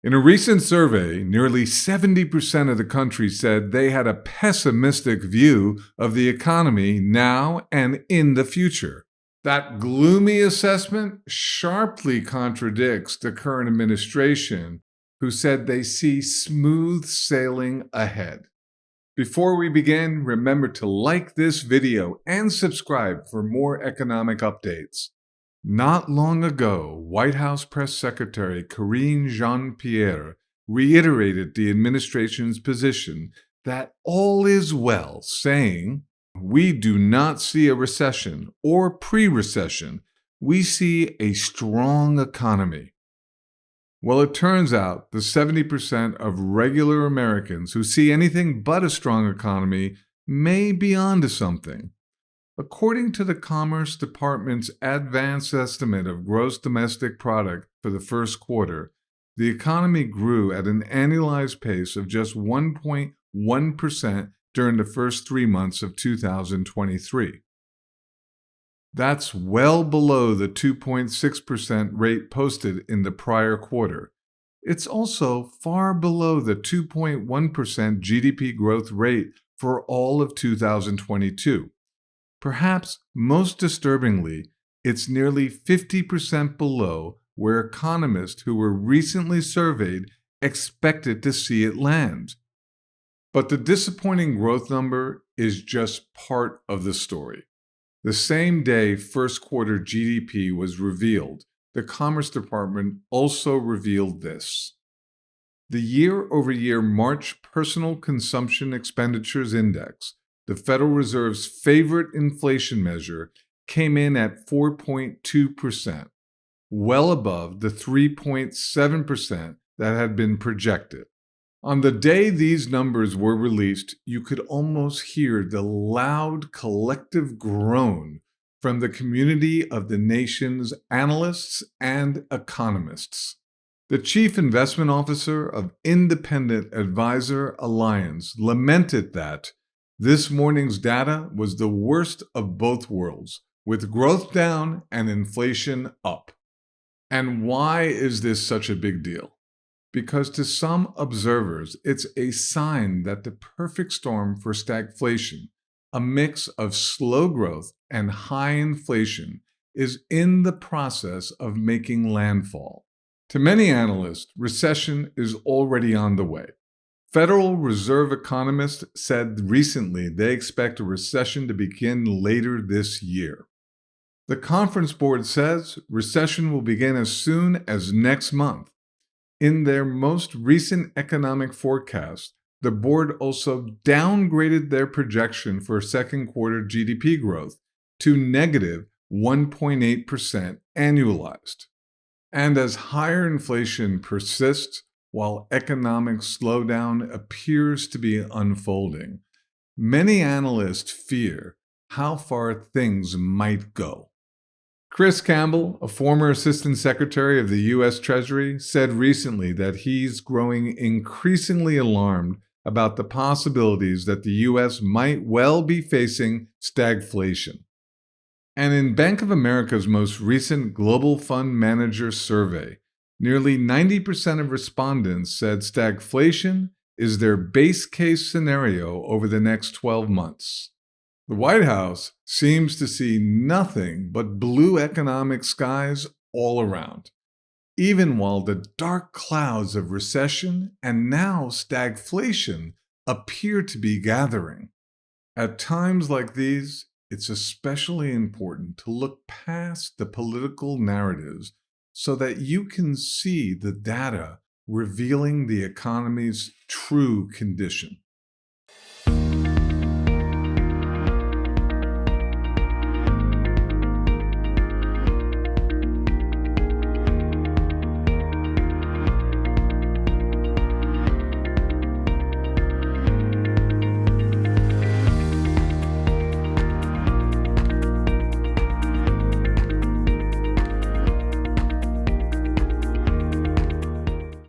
In a recent survey, nearly 70% of the country said they had a pessimistic view of the economy now and in the future. That gloomy assessment sharply contradicts the current administration, who said they see smooth sailing ahead. Before we begin, remember to like this video and subscribe for more economic updates. Not long ago, White House Press Secretary Karine Jean-Pierre reiterated the administration's position that all is well, saying, "We do not see a recession or pre-recession. We see a strong economy." Well, it turns out the 70% of regular Americans who see anything but a strong economy may be onto something. According to the Commerce Department's advanced estimate of gross domestic product for the first quarter, the economy grew at an annualized pace of just 1.1% during the first 3 months of 2023. That's well below the 2.6% rate posted in the prior quarter. It's also far below the 2.1% GDP growth rate for all of 2022. Perhaps most disturbingly, it's nearly 50% below where economists who were recently surveyed expected to see it land. But the disappointing growth number is just part of the story. The same day first quarter GDP was revealed, the Commerce Department also revealed this. The year-over-year March Personal Consumption Expenditures Index, the Federal Reserve's favorite inflation measure, came in at 4.2%, well above the 3.7% that had been projected. On the day these numbers were released, you could almost hear the loud collective groan from the community of the nation's analysts and economists. The chief investment officer of Independent Advisor Alliance lamented that this morning's data was the worst of both worlds, with growth down and inflation up. And why is this such a big deal? Because to some observers, it's a sign that the perfect storm for stagflation, a mix of slow growth and high inflation, is in the process of making landfall. To many analysts, recession is already on the way. Federal Reserve economists said recently they expect a recession to begin later this year. The Conference Board says recession will begin as soon as next month. In their most recent economic forecast, the board also downgraded their projection for second quarter GDP growth to negative 1.8% annualized. And as higher inflation persists while economic slowdown appears to be unfolding, many analysts fear how far things might go. Chris Campbell, a former Assistant Secretary of the U.S. Treasury, said recently that he's growing increasingly alarmed about the possibilities that the U.S. might well be facing stagflation. And in Bank of America's most recent Global Fund Manager survey, nearly 90% of respondents said stagflation is their base case scenario over the next 12 months. The White House seems to see nothing but blue economic skies all around, even while the dark clouds of recession and now stagflation appear to be gathering. At times like these, it's especially important to look past the political narratives so that you can see the data revealing the economy's true condition.